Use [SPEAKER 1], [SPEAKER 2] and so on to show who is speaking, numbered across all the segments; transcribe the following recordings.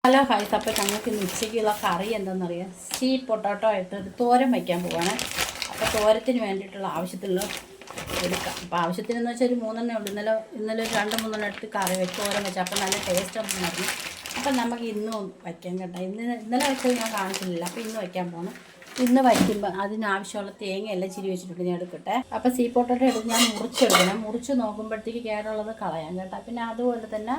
[SPEAKER 1] Hello guys, അപ്പോൾ ഞങ്ങൾക്ക് ഇന്ന് ഉച്ചയ്ക്കുള്ള കറി എന്താണെന്നറിയാം. സ്വീറ്റ് പൊട്ടാറ്റോ ആയിട്ട് ഒരു തോരൻ വയ്ക്കാൻ പോവാണ്. അപ്പോൾ തോരത്തിന് വേണ്ടിയിട്ടുള്ള ആവശ്യത്തിലുള്ള എടുക്കാം. അപ്പോൾ ആവശ്യത്തിനെന്ന് വെച്ചാൽ ഒരു 3 ഉള്ളൂ. ഇന്നലെ ഒരു 2-3 എടുത്ത് കറി വെച്ച് തോരൻ വെച്ചാൽ അപ്പോൾ നല്ല ടേസ്റ്റ് ആയിരുന്നു. അപ്പം നമുക്ക് ഇന്നും വയ്ക്കാൻ കേട്ടോ. ഇന്നലെ വെച്ചത് ഞാൻ കാണിച്ചില്ല. അപ്പോൾ ഇന്ന് വയ്ക്കാൻ പോകണം. ഇന്ന് വയ്ക്കുമ്പോൾ അതിനാവശ്യമുള്ള തേങ്ങയെല്ലാം ചിരി വെച്ചിട്ടുണ്ട്. ഞാൻ എടുക്കട്ടെ. അപ്പോൾ സ്വീറ്റ് പൊട്ടാറ്റോ എടുത്ത് ഞാൻ മുറിച്ചെടുക്കണം. മുറിച്ച് നോക്കുമ്പോഴത്തേക്ക് കേടുള്ളത് കളയാം കേട്ടോ. പിന്നെ അതുപോലെ തന്നെ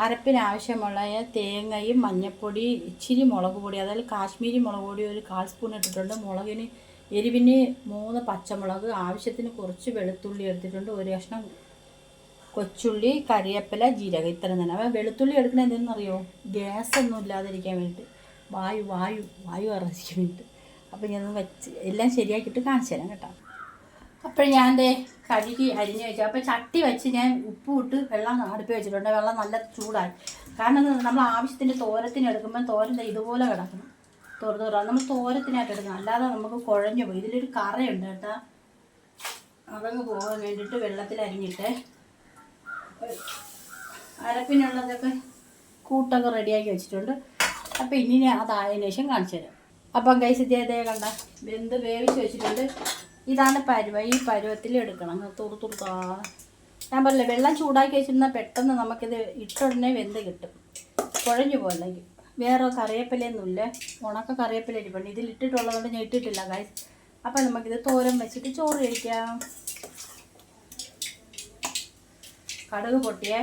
[SPEAKER 1] അരപ്പിനാവശ്യമുള്ള തേങ്ങയും മഞ്ഞൾപ്പൊടി, ഇച്ചിരി മുളക് പൊടി, അതായത് കാശ്മീരി മുളക് പൊടി ഒരു 1/4 സ്പൂൺ ഇട്ടിട്ടുണ്ട്. മുളകിന് എരിവിന് 3 പച്ചമുളക്, ആവശ്യത്തിന് കുറച്ച് വെളുത്തുള്ളി എടുത്തിട്ടുണ്ട്, ഒരു കഷ്ണം കൊച്ചുള്ളി, കറിവേപ്പില, ജീരകം, ഇത്ര തന്നെ. അപ്പോൾ വെളുത്തുള്ളി എടുക്കണത് എന്തെന്നറിയോ? ഗ്യാസൊന്നും ഇല്ലാതിരിക്കാൻ വേണ്ടിയിട്ട്, വായു ഇറച്ചിക്കാൻ വേണ്ടിയിട്ട്. അപ്പോൾ ഞാൻ എല്ലാം ശരിയാക്കിയിട്ട് കാണിച്ചു തരാം കേട്ടോ. അപ്പോൾ ഞാൻ കഴുകി അരിഞ്ഞ് വെച്ചു. അപ്പോൾ ചട്ടി വെച്ച് ഞാൻ ഉപ്പ് ഇട്ട് വെള്ളം അടുപ്പി വെച്ചിട്ടുണ്ട്. വെള്ളം നല്ല ചൂടായി. കാരണം നമ്മൾ ആവശ്യത്തിന് തോരത്തിന് എടുക്കുമ്പോൾ തോരൻ ഇതുപോലെ കിടക്കണം. തുറന്ന് നമ്മൾ തോരത്തിനായിട്ട് എടുക്കണം, അല്ലാതെ നമുക്ക് കുഴഞ്ഞു പോയി. ഇതിലൊരു കറയുണ്ട് കേട്ടോ. അതങ്ങ് പോകാൻ വേണ്ടിയിട്ട് വെള്ളത്തിൽ അരിഞ്ഞിട്ട് അരപ്പിനുള്ളതൊക്കെ കൂട്ടൊക്കെ റെഡിയാക്കി വെച്ചിട്ടുണ്ട്. അപ്പോൾ ഇനി അതായതിനു ശേഷം കാണിച്ചു തരാം. അപ്പം ഗൈസ് ഇതേ കണ്ട വേവിച്ച് വെച്ചിട്ടുണ്ട്. ഇതാണ് ഈ പരുവത്തിൽ എടുക്കണം. തുറുത്താ ഞാൻ പറഞ്ഞില്ലേ, വെള്ളം ചൂടാക്കി വെച്ചിരുന്നാൽ പെട്ടെന്ന് നമുക്കിത് ഇട്ടുടനെ വെന്ത് കിട്ടും, കുഴഞ്ഞു പോകല്ലെങ്കിൽ. വേറെ കറിവേപ്പിലയൊന്നുമില്ല, ഉണക്ക കറിവേപ്പില ഇരിപ്പുണ്ട്. ഇതിൽ ഇട്ടിട്ടുള്ളതുകൊണ്ട് ഞാൻ ഇട്ടിട്ടില്ല ഗൈസ്. അപ്പം നമുക്കിത് തോരൻ വെച്ചിട്ട് ചോറ് കഴിക്കാം. കടുക് പൊട്ടിയേ,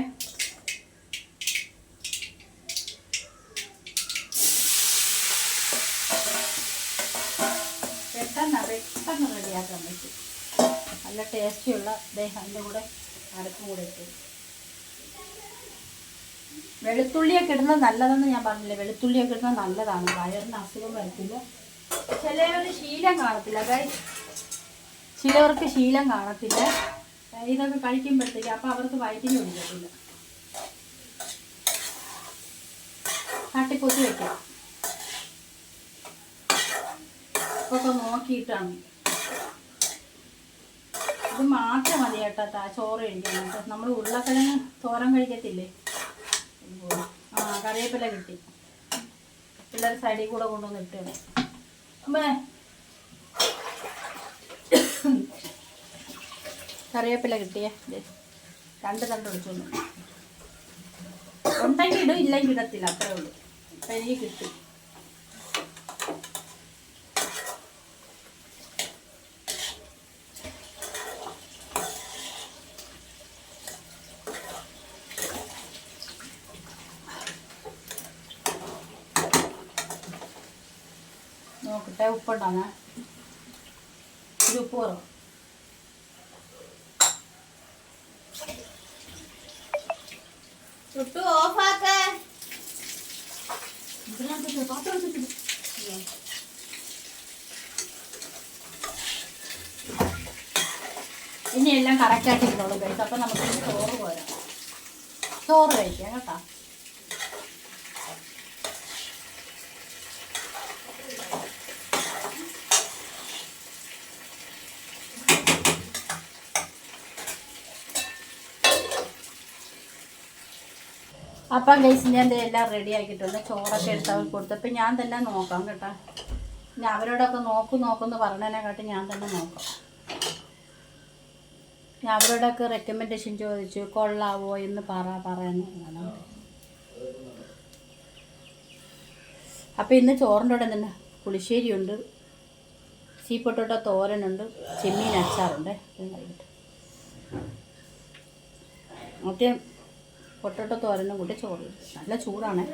[SPEAKER 1] പെട്ടെന്ന് റെഡിയാക്കാൻ പറ്റും. നല്ല ടേസ്റ്റിയുള്ള അതിൻ്റെ കൂടെ അരപ്പും കൂടെ ഇട്ട്. വെളുത്തുള്ളിയൊക്കെ ഇടുന്നത് നല്ലതെന്ന് ഞാൻ പറഞ്ഞില്ലേ, വെളുത്തുള്ളിയൊക്കെ ഇടുന്നത് നല്ലതാണ്, വയറിന് അസുഖം വരത്തില്ല. ചിലവർക്ക് ശീലം കാണത്തില്ല ഗൈസ്, ചിലവർക്ക് ശീലം കാണത്തില്ല ഇതൊക്കെ കഴിക്കുമ്പോഴത്തേക്ക്. അപ്പോൾ അവർക്ക് വയറ്റിന് പിടിക്കത്തില്ല. തട്ടിപ്പൊത്തി വെക്കാം. ഒക്കെ നോക്കിയിട്ടാണ്. ഇത് മാത്രം മതി കേട്ടോ ചോറ് കഴിക്കാനായിട്ട്. നമ്മൾ ഉരുളക്കിഴങ്ങ് തോരൻ കഴിക്കത്തില്ലേ, കറിവേപ്പില കിട്ടി. പിള്ളേർ സൈഡിൽ കൂടെ കൊണ്ടുവന്ന് ഇട്ട് അമ്മേ കറിവേപ്പില കിട്ടിയേ 2 തണ്ട് ഒഴിച്ചോണ്ട്. ഉണ്ടെങ്കിൽ ഇടും, ഇല്ലെങ്കിൽ ഇടത്തില്ല, അത്രേ ഉള്ളൂ. അപ്പം എനിക്ക് കിട്ടും. നോക്കട്ടെ ഉപ്പുണ്ടാകുന്ന ഒരു ഉപ്പ് കുറവ്. ചുട്ടു ഓഫാക്ക. ഇനി എല്ലാം കറക്റ്റായിട്ട് ഇരുന്നോളൂ കഴിച്ചു. അപ്പം നമുക്ക് ചോറ് പോരാ, ചോറ് കഴിക്കാം കേട്ടോ. അപ്പം ഗൈസ് ഞാൻ എല്ലാം റെഡി ആക്കിയിട്ടുണ്ട്. ചോറൊക്കെ എടുത്ത് അവർക്ക് കൊടുത്തപ്പോൾ ഞാൻ തന്നെ നോക്കാം കേട്ടോ. ഞാൻ അവരോടൊക്കെ നോക്കുമെന്ന് പറഞ്ഞതിനെക്കാട്ടി ഞാൻ തന്നെ നോക്കാം. ഞാൻ അവരോടൊക്കെ റെക്കമെൻഡേഷൻ ചോദിച്ചു, കൊള്ളാവോ എന്ന് പറയുന്നു. അപ്പോൾ ഇന്ന് ചോറിൻ്റെ കൂടെ തന്നെ പുളിശ്ശേരിയുണ്ട്, സ്വീറ്റ് പൊട്ടാറ്റോ തോരനുണ്ട്, ചെമ്മീൻ അച്ചാറുണ്ട്. മറ്റേ പൊട്ടാറ്റോ തോരനും കൂട്ടി ചോറ്. നല്ല ചൂടാണ്.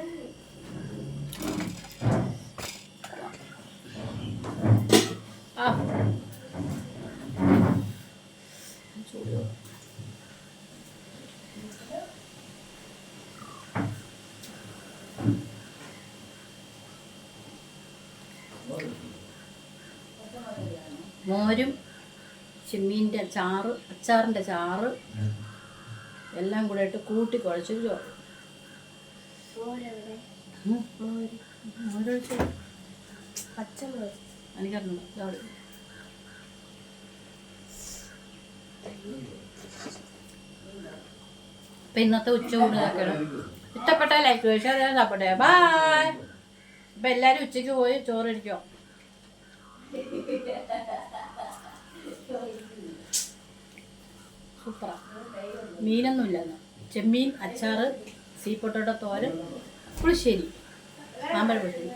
[SPEAKER 1] മോരും ചെമ്മീൻ്റെ ചാറ്, അച്ചാറിൻ്റെ ചാറ് എല്ലാം കൂടെ ഇട്ട് കൂട്ടി കുഴച്ചൊരു ചോറ്. പച്ചമുളക് എനിക്കറിഞ്ഞു. അപ്പം ഇന്നത്തെ ഉച്ചയൂണ് ഇതൊക്കെയാണ്. ഇഷ്ടപ്പെട്ട ലൈക്ക് ഷെയർ ചെയ്യാൻ സപ്പോർട്ട് ചെയ്യാം. ബൈ. അപ്പം എല്ലാവരും ഉച്ചയ്ക്ക് പോയി ചോറിരിക്കോ. സൂപ്പറാ. മീനൊന്നും ഇല്ലെന്ന്. ചെമ്മീൻ, അച്ചാറ്, സീ പൊട്ടോട്ടോ തോരൻ, പുളിശ്ശേരി, മാമ്പഴ പുളിശ്ശേരി.